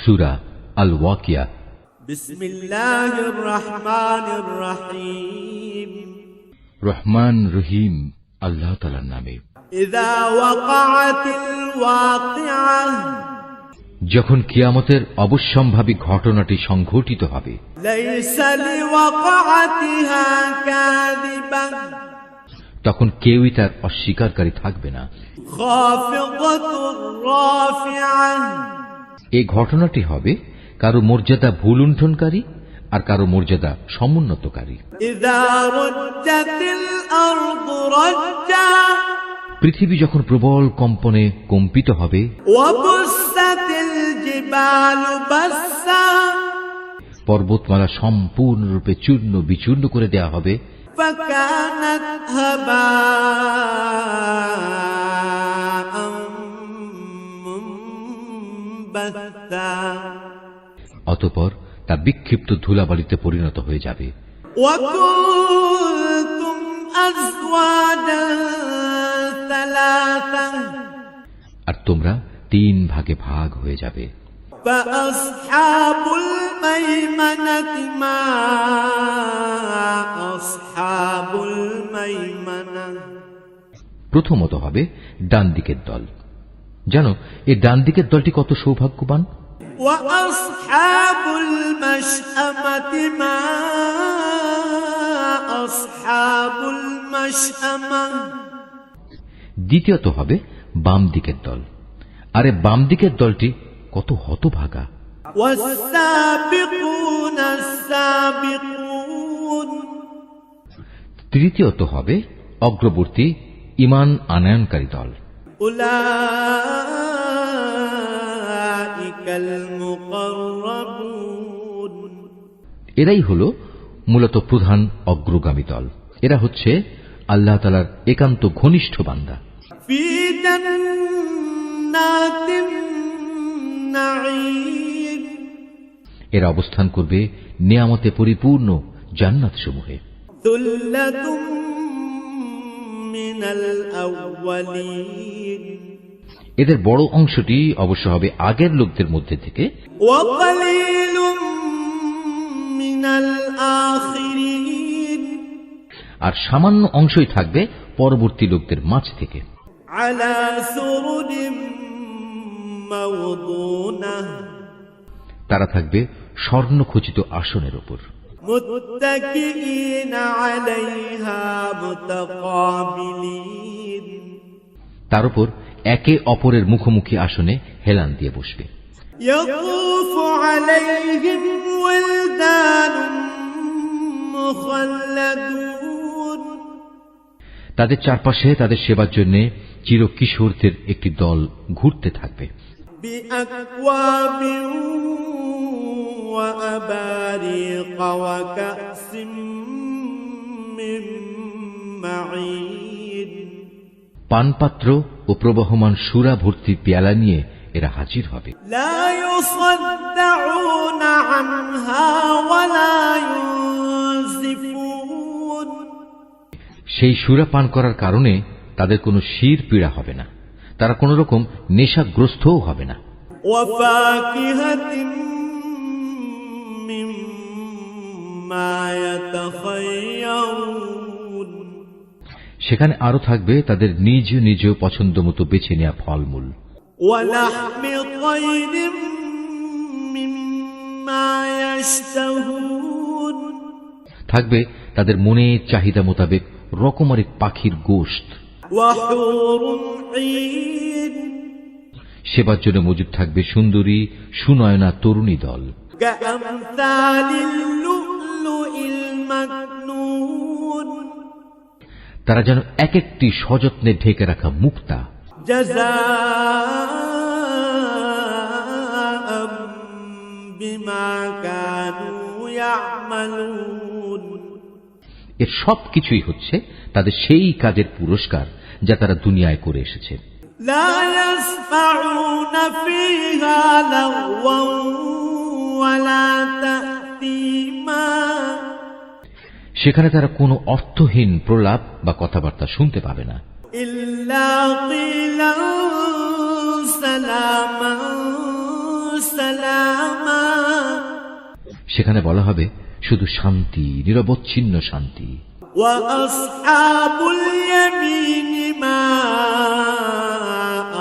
সূরা আল ওয়াকিয়া। বিসমিল্লাহির রহমানির রহিম। রহমান রহিম আল্লাহ তাআলার নামে। ইযা ওয়াকাআতিল ওয়াকিআহ, যখন কিয়ামতের অবশ্যম্ভাবী ঘটনাটি সংঘটিত হবে। লাইসা লিওয়াকাআতিহা কাযিবাহ, তখন কেউই তার অস্বীকারী থাকবে না। খাফিদাতুর রাফিআহ, এই ঘটনাটি হবে কারো মর্যাদা ভুলুণ্ঠনকারী আর কারো মর্যাদা সমুন্নতকারী। ইযা রুজ্জাতিল আরদু রাজ্জা, পৃথিবী যখন প্রবল কম্পনে কম্পিত হবে। ওয়া বুসাতিল জিবালু বাসসা, পর্বতমালা সম্পূর্ণরূপে চূর্ণ বিচূর্ণ করে দেয়া হবে। ফাকানাত হাবাআন মুনবাত্তা, অতঃপর তা বিক্ষিপ্ত ধুলাবালিতে পরিণত হয়ে যাবে। ওয়া কুনতুম আজওয়াজান সালাসা, আর তোমরা 3 ভাগে ভাগ হয়ে যাবে। ফাআসহাবুল মাইমানাতি মা আসহাবুল মাইমানা, প্রথমত হবে ডান দিকের দল। জানো এই ডান দিকের দলটি কত সৌভাগ্যবান। ওয়া আসহাবুল মাশআমাতি মা আসহাবুল মাশআমা, দ্বিতীয়ত হবে বাম দিকের দল। আরে বাম দিকের দলটি কত হতভাগা। ওয়াস-সাবিকুনাস সাবিকুন, তৃতীয়ত হবে অগ্রবর্তী ঈমান আনয়নকারী দল। উলাইকাল মুকাররাবুন, এরাই হলো মূলত প্রধান অগ্রগামী দল। এরা হচ্ছে আল্লাহ তাআলার একান্ত ঘনিষ্ঠ বান্দা। ফি জান্নাতিন নাঈম, এরা অবস্থান করবে নিয়ামতে পরিপূর্ণ জান্নাত সমূহে। সুল্লাতুম মিনাল আউয়ালিন, এদের বড় অংশটি অবশ্য হবে আগের লোকদের মধ্যে থেকে। ওয়া কালিলুম মিনাল আখিরিন, আর সামান্য অংশই থাকবে পরবর্তী লোকদের মাঝ থেকে। আলা সুরুরিম মাওদুনাহ, তারা থাকবে স্বর্ণখচিত আসনের উপর। মুত্তাকিইনা আলাইহা মুতাকাবিলিন, তার উপর একে অপরের মুখোমুখি আসনে হেলান দিয়ে বসবে। ইয়াতুফু আলাইহিম ওয়ালদানুম মুখাল্লাদুন, তাদের চারপাশে তাদের সেবার জন্য চিরকিশোরদের একটি দল ঘুরতে থাকবে। বিআকওয়াবিন ওয়া আবারিকা ওয়া কাসিম মিন মাঈন, পানপাত্র ও প্রবহমান সুরা ভর্তি পেয়ালা নিয়ে এরা হাজির হবে। লা ইউসাদ্দাউনা আনহা ওয়া লা ইউনজিফুন, সেই সুরা পান করার কারণে তাদের কোনো শির পীড়া হবে না, তারা কোন রকম নেশাগ্রস্তও হবে না। ওয়া ফাকিহাতিন মিম্মা ইয়াতাখায়্যারুন, সেখানে আরো থাকবে তাদের নিজ নিজ পছন্দ মতো বেছে নেওয়া ফলমূল। ওয়া লাহমি তায়রিম মিম্মা ইয়াশতাহুন, থাকবে তাদের মনের চাহিদা মোতাবেক রকমারি পাখির গোশত। ওয়া হুরুন ঈন, সেবার জন্য মজুদ থাকবে সুন্দরী সুনয়না তরুণী দল। কাআমসালিল লুলুইল মাকনুন, তারা যেন এক একটি সযত্নে ঢেকে রাখা মুক্তা। জাযাআম বিমা কানু ইয়ামালুন, এর সবকিছুই হচ্ছে তাদের সেই কাজের পুরস্কার যা তারা দুনিয়ায় করে এসেছে। লা ইয়াসমাউনা ফিহা লাগওয়ান ওয়ালা তা'সীমা, সেখানে তারা কোনো অর্থহীন প্রলাপ বা কথাবার্তা শুনতে পাবে না। ইল্লা কিলান সালামান سلاما সেখানে বলা হবে শুধু শান্তি, নিরবচ্ছিন্ন শান্তি। وأصحاب اليمين ما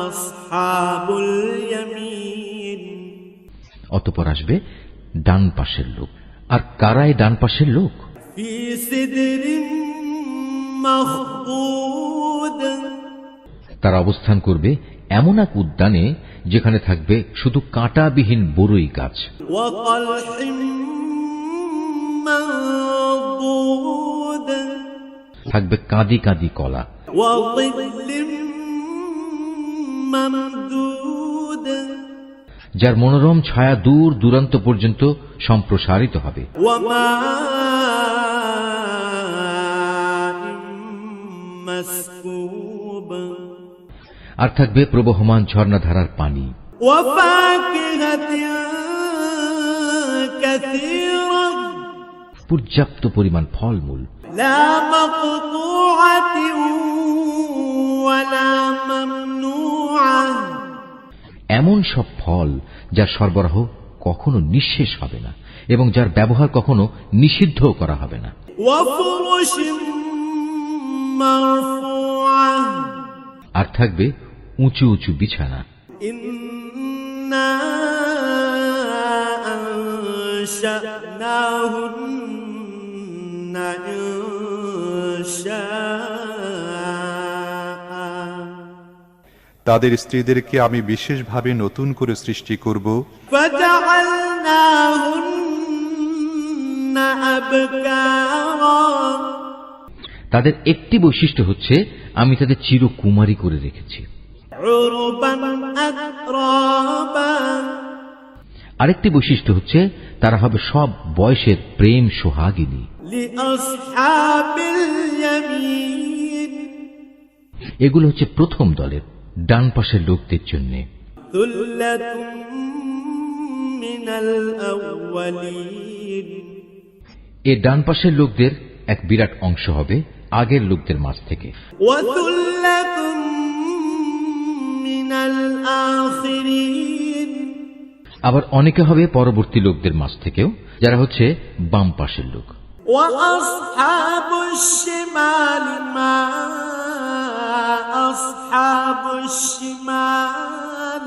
أصحاب اليمين অতঃপর আসবে ডান পাশের লোক। আর কারাই ডান পাশের লোক? في سدر مخضود তারা অবস্থান করবে এমন এক উদ্যানে যেখানে থাকবে শুধু কাঁটাবিহীন বরই গাছ, وطلح منضود থাকবে কাঁদি কাঁদি কলা, وظل ممدود যার মনোরম ছায়া দূর দূরান্ত পর্যন্ত সম্প্রসারিত হবে। وماء مسكوب আর থাকবে প্রবহমান ঝর্ণাধারার পানি। وفاكهة كثيرة পর্যাপ্ত পরিমাণ ফলমূল। لا مقطوعة ولا ممنوعة এমন সব ফল যার সরবরাহ কখনো নিঃশেষ হবে না এবং যার ব্যবহার কখনো নিষিদ্ধ করা হবে না। وفرش مرفوعة আর থাকবে উঁচু উঁচু বিছানা। إنا أنشأناهن إنشاء তাদের স্ত্রীদেরকে আমি বিশেষভাবে নতুন করে সৃষ্টি করব, فجعلناهن أبكارا তাদের একটি বৈশিষ্ট্য হচ্ছে আমি তাদের চিরকুমারী করে রেখেছি। عربا أترابا আরেকটি বৈশিষ্ট্য হচ্ছে তারা হবে সব বয়সের প্রেম সোহাগিনী। لأصحاب اليمين এগুলো হচ্ছে প্রথম দলের ডান পাশের লোকদের জন্য। ثلة من الأولين এ ডান পাশের লোকদের এক বিরাট অংশ হবে আগের লোকদের মাঝ থেকে। وثلة من الآخرين আবার অনেকে হবে পরবর্তী লোকদের মাঝ থেকেও, যারা হচ্ছে বাম পাশের লোক। وأصحاب الشمال ما أصحاب الشمال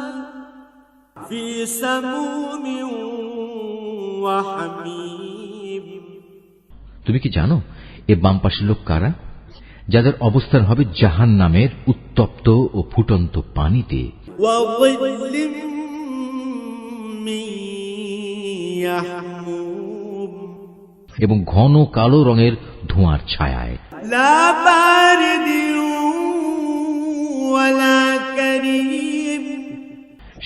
في سموم وحميم তুমি কি জানো এ বাম পাশের লোক কারা? যাদের অবস্থান হবে জাহান্নামের উত্তপ্ত ও ফুটন্ত পানিতে, وظل من يحموم এবং ঘন কালো রঙের ধোঁয়ার ছায়ায়। لا بارد ولا كريم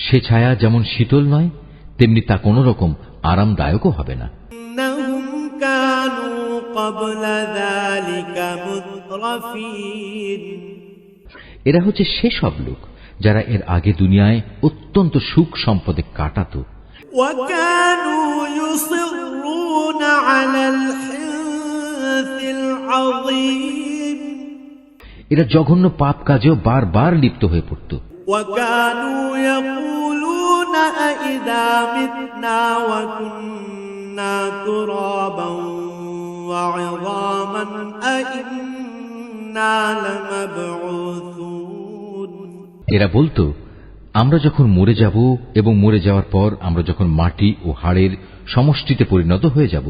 সে ছায়া যেমন শীতল নয়, তেমনি তা কোনো রকম আরামদায়কও হবে না। إنهم كانوا قبل ذلك مترفين এরা হচ্ছে সেসব লোক যারা এর আগে দুনিয়ায় অত্যন্ত সুখ সম্পদে কাটাত। وكانوا يصرون على الحنث العظيم এরা জঘন্য পাপ কাজেও বারবার লিপ্ত হয়ে পড়ত। وكانوا يقولون أئذا متنا وكنا ترابا وعظاما أئنا لمبعوثون এরা বলতো, আমরা যখন মরে যাব এবং মরে যাওয়ার পর আমরা যখন মাটি ও হাড়ের সমষ্টিতে পরিণত হয়ে যাব,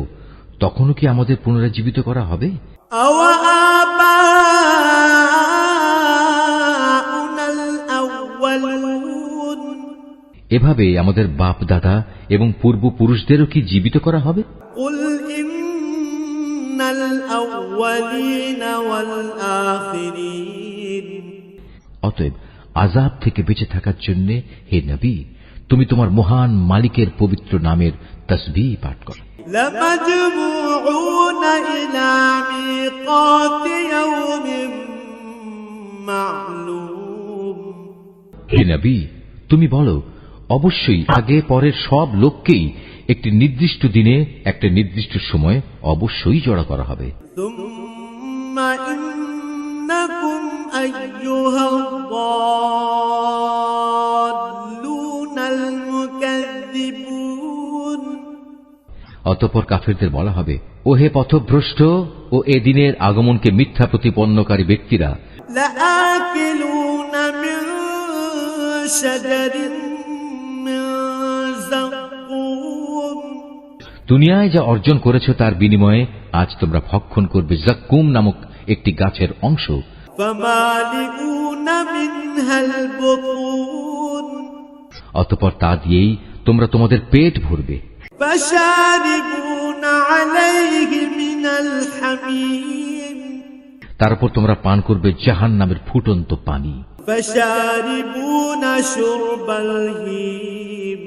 তখনও কি আমাদের পুনরুজ্জীবিত করা হবে? أوآباؤنا الأولون এভাবে আমাদের বাপ দাদা এবং পূর্বপুরুষদেরও কি জীবিত করা হবে? قل إن الأولين والآخرين অতএব আযাব থেকে বেঁচে থাকার জন্য হে নবী, তুমি তোমার মহান মালিকের পবিত্র নামের তাসবিহ পাঠ করো। لمجموعون إلى ميقات يوم معلوم হে নবী, তুমি বলো, অবশ্যই আগে পরের সব লোককেই একটি নির্দিষ্ট দিনে একটা নির্দিষ্ট সময় অবশ্যই জড়ো করা হবে। ثم إنكم أيها الضالون المكذبون অতঃপর কাফেরদের বলা হবে, ও হে পথভ্রষ্ট ও এ দিনের আগমনকে মিথ্যা প্রতিপন্নকারী ব্যক্তিরা, لآكلون من شجر من زقوم দুনিয়ায় যা অর্জন করেছ তার বিনিময়ে আজ তোমরা ভক্ষণ করবে জাক্কুম নামক একটি গাছের অংশ। فمالئون منها البطون অতঃপর তা দিয়েই তোমরা তোমাদের পেট ভরবে। فشاربون عليه من الحميم তারপর তোমরা পান করবে জাহান্নামের ফুটন্ত পানি। فشاربون شرب الهيم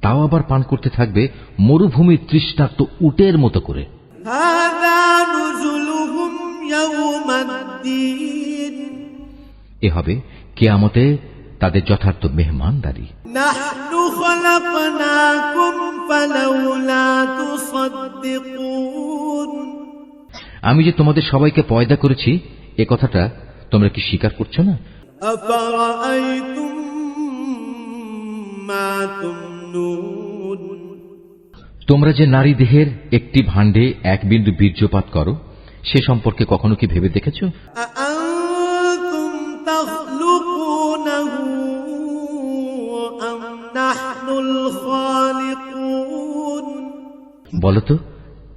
তাও আবার পান করতে থাকবে মরুভূমির তৃষ্ণার্ত উটের মতো করে। هذا نزلهم يوم الدين এ হবে কিয়ামতে তাদের যথার্থ মেহমানদারি। نحن خلقناكم فلولا تصدقون আমি যে তোমাদের সবাইকে পয়দা করেছি এ কথাটা তোমরা কি স্বীকার করছো না? أفرأيتم ما تمنون তোমরা যে নারী দেহের একটি ভাণ্ডে এক বিন্দু বীর্যপাত করো সে সম্পর্কে কখনো কি ভেবে দেখেছ? أأنتم تخلقونه أم نحن الخالقون বলতো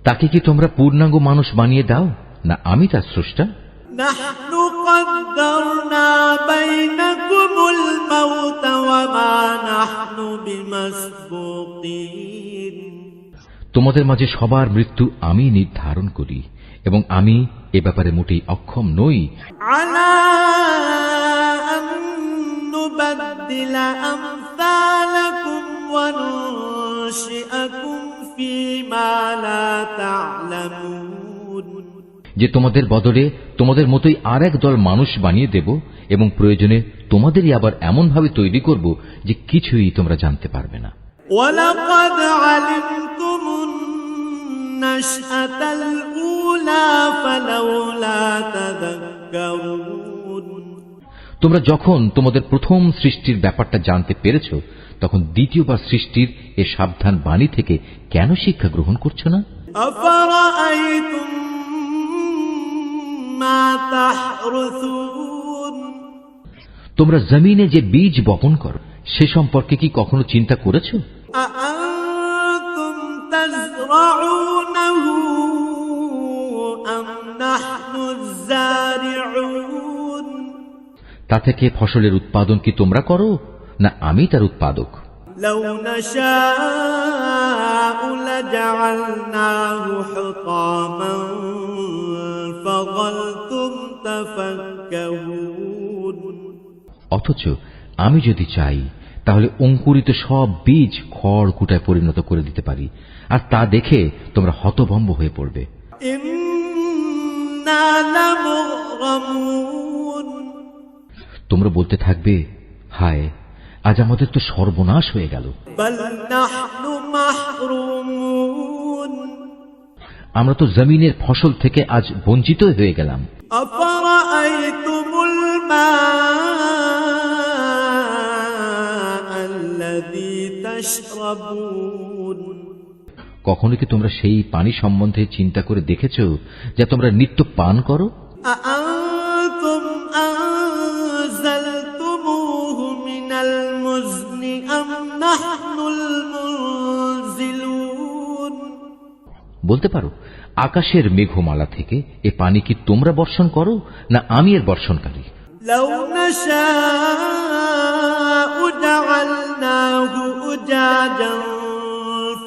তাকে কি তোমরা পূর্ণাঙ্গ মানুষ বানিয়ে দাও না আমি তার স্রষ্টা? نحن قدرنا بينكم الموت وما نحن بمسبوقين তোমাদের মাঝে সবার মৃত্যু আমি নির্ধারণ করি এবং আমি এ ব্যাপারে মোটেই অক্ষম নই। على أن نبدل أمثالكم وننشئكم فيما لا تعلمون যে তোমাদের বদলে তোমাদের মতোই আর এক দল মানুষ বানিয়ে দেব এবং প্রয়োজনে তোমাদেরই আবার এমনভাবে তৈরি করব যে কিছুই তোমরা জানতে পারবে না। ولقد علمتم النشأة الأولى فلولا تذكرون তোমরা যখন তোমাদের প্রথম সৃষ্টির ব্যাপারটা জানতে পেরেছ তখন দ্বিতীয়বার সৃষ্টির এ সাবধান বাণী থেকে কেন শিক্ষা গ্রহণ করছো না? أفرأيتم ما تحرثون তোমরা জমিনে যে বীজ বপন করো সে সম্পর্কে কি কখনো চিন্তা করেছ? أأنتم تزرعونه أم نحن الزارعون তা থেকে ফসলের উৎপাদন কি তোমরা করো না আমি তার উৎপাদক? لو نشاء لجعلناه حطاما فظلتم تفكهون অথচ আমি যদি চাই তাহলে অঙ্কুরিত সব বীজ খড় কুটায় পরিণত করে দিতে পারি আর তা দেখে তোমরা হতভম্ব হয়ে পড়বে। إنا لمغرمون তোমরা বলতে থাকবে, হায় আজ আমাদের তো সর্বনাশ হয়ে গেল। بل نحن محرومون আমরা তো জমিনের ফসল থেকে আজ বঞ্চিত হয়ে গেলাম। أفرأيتم الماء الذي تشربون কখনো কি তোমরা সেই পানি সম্বন্ধে চিন্তা করে দেখেছ যা তোমরা নিত্য পান করো? أأنتم أنزلتموه من المزن أم نحن المنزلون বলতে পারো আকাশের মেঘমালা থেকে এ পানি কি তোমরা বর্ষণ করো না আমি এর বর্ষণকারী? لو نشاء جعلناه أجاجا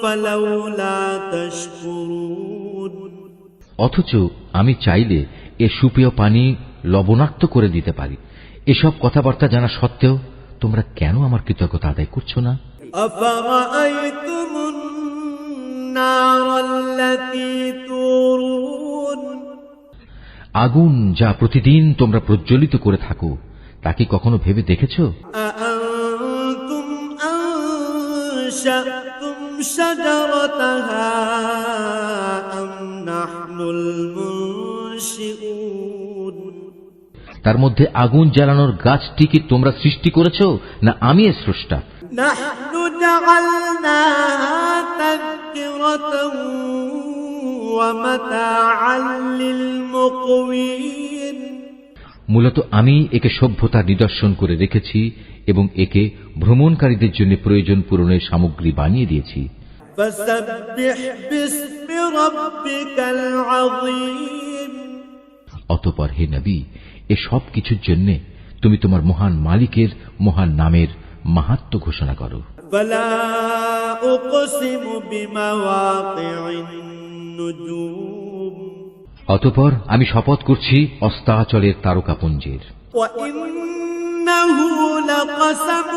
فلولا تشكرون অথচ আমি চাইলে এ সুপেয় পানি লবণাক্ত করে দিতে পারি। এসব কথাবার্তা জানা সত্ত্বেও তোমরা কেন আমার কৃতজ্ঞতা আদায় করছো না? أفرأيتم النار التي تورون আগুন যা প্রতিদিন তোমরা প্রজ্বলিত করে থাকো তা কি কখনো ভেবে দেখেছ? أأنتم أنشأتم شجرتها أم نحن المنشئون তার মধ্যে আগুন জ্বালানোর গাছটি কি তোমরা সৃষ্টি করেছ না আমি এর স্রষ্টা? نحن جعلناها تذكرة تذكرة ومتاعا للمقوين মূলত আমি একে সভ্যতার নিদর্শন করে রেখেছি এবং একে ভ্রমণকারীদের জন্য প্রয়োজন পূরণের সামগ্রী বানিয়ে দিয়েছি। فسبح باسم ربك العظيم অতঃপর হে নবী, এ সব কিছুর জন্য তুমি তোমার মহান মালিকের মহান নামের মাহাত্ম্য ঘোষণা করো। فلا أقسم بمواقع النجوم অতঃপর আমি শপথ করছি অস্তাচলের তারকাপুঞ্জের। وإنه لقسم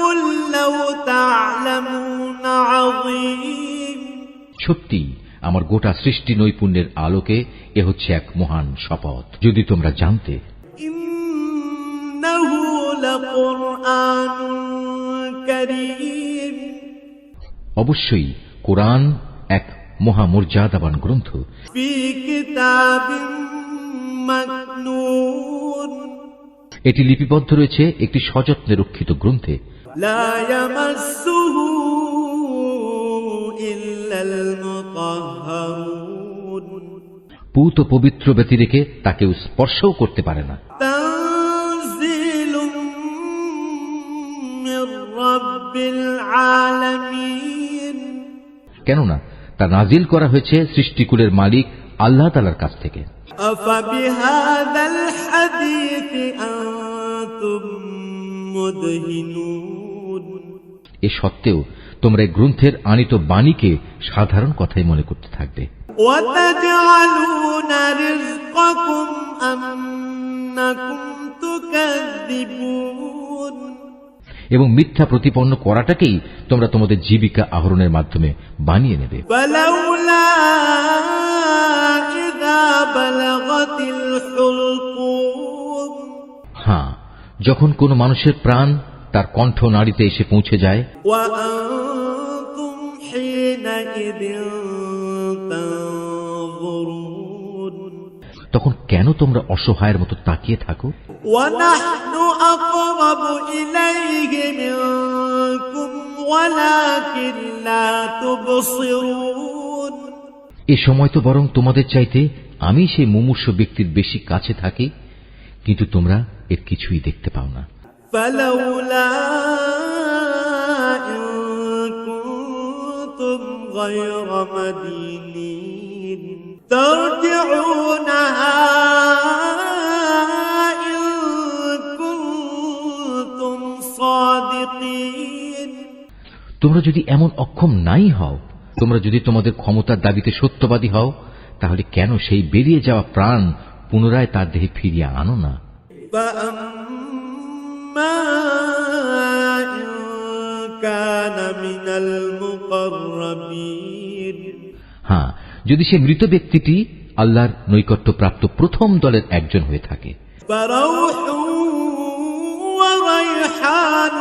لو تعلمون عظيم সত্যি আমার গোটা সৃষ্টি নৈপুণ্যের আলোকে এ হচ্ছে এক মহান শপথ, যদি তোমরা জানতে। إنه لقرآن كريم অবশ্যই কোরআন এক মহামর্যাদাবান গ্রন্থ, في كتاب مكنون এটি লিপিবদ্ধ রয়েছে একটি সযত্নে রক্ষিত গ্রন্থে। لا يمسه إلا المطهرون পূত পবিত্র ব্যতি রেখে তাকেও স্পর্শও করতে পারে না। تنزيل من رب العالمين কেননা তা নাজিল করা হয়েছে সৃষ্টিকুলের মালিক আল্লাহ তাআলার কাছ থেকে। أفبهذا الحديث أنتم مدهنون এ সত্ত্বেও তোমরা এই গ্রন্থের আনিত বাণীকে সাধারণ কথাই মনে করতে থাকবে। وتجعلون رزقكم أنكم تكذبون এবং মিথ্যা প্রতিপন্ন করাটাকেই তোমরা তোমাদের জীবিকা আহরণের মাধ্যমে বানিয়ে নেবে। فلولا إذا بلغت الحلقوم হ্যাঁ, যখন কোনো মানুষের প্রাণ তার কণ্ঠ নাড়িতে এসে পৌঁছে যায়, وأنتم حينئذ تنظرون তখন কেন তোমরা অসহায়ের মতো তাকিয়ে থাকো? ونحن أقرب إليه منكم ولكن لا تبصرون এ সময় তো বরং তোমাদের চাইতে আমি সেই মুমূর্ষু ব্যক্তির বেশি কাছে থাকি, কিন্তু তোমরা এর কিছুই দেখতে পাও না। فلولا إن كنتم غير مدينين ترجعونها إن كنتم صادقين তোমরা যদি এমন অক্ষম নাই হও, তোমরা যদি তোমাদের ক্ষমতার দাবিতে সত্যবাদী হও, তাহলে কেন সেই বেরিয়ে যাওয়া প্রাণ পুনরায় তার দেহে ফিরিয়ে আনো না? فأما إن كان من المقربين হ্যাঁ, যদি সে মৃত ব্যক্তিটি আল্লাহর নৈকট্যপ্রাপ্ত প্রথম দলের একজন হয়ে থাকে, فروح وريحان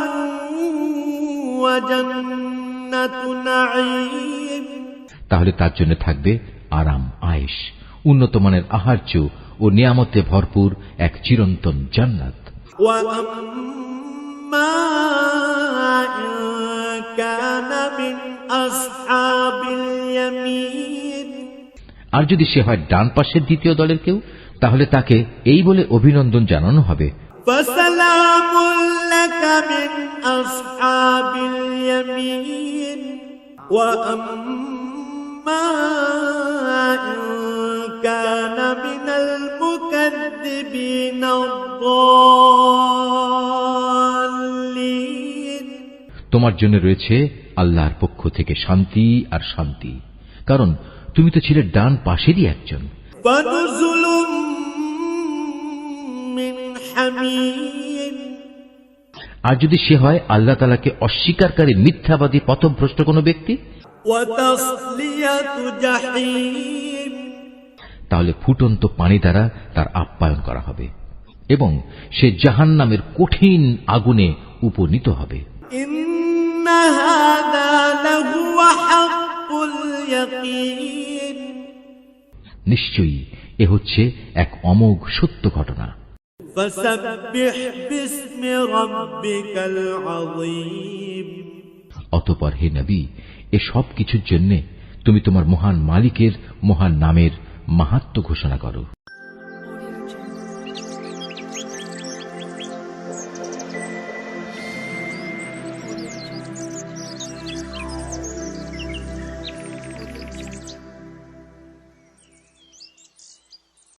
وجنة نعيم তাহলে তার জন্য থাকবে আরাম, আয়েশ, উন্নত মানের আহার্য ও নিয়ামতে ভরপুর এক চিরন্তন জান্নাত। وأما إن كان من أصحاب اليمين আর যদি সে হয় ডান পাশের দ্বিতীয় দলের কেউ, তাহলে তাকে এই বলে অভিনন্দন জানানো হবে, فسلام لك من أصحاب اليمين وأما إن كان من المكذبين الضالين তোমার জন্য রয়েছে আল্লাহর পক্ষ থেকে শান্তি আর শান্তি, কারণ তুমি তো ছিলে ডান পাশেরই একজন। فنزل من حميم আর যদি সে হয় আল্লাহ তাআলাকে অস্বীকারকারী মিথ্যাবাদী পথভ্রষ্ট কোনো ব্যক্তি, وتصلية جحيم তাহলে ফুটন্ত পানি দ্বারা তার আপ্যায়ন করা হবে এবং সে জাহান্নামের কঠিন আগুনে উপনীত হবে। إن هذا لهو حق اليقين নিশ্চয়ই এ হচ্ছে এক অমোঘ সত্য ঘটনা। فسبح باسم ربك العظيم অতঃপর হে নবী, এ সব কিছুর জন্য তুমি তোমার মহান মালিকের মহান নামের মাহাত্ম্য ঘোষণা করো।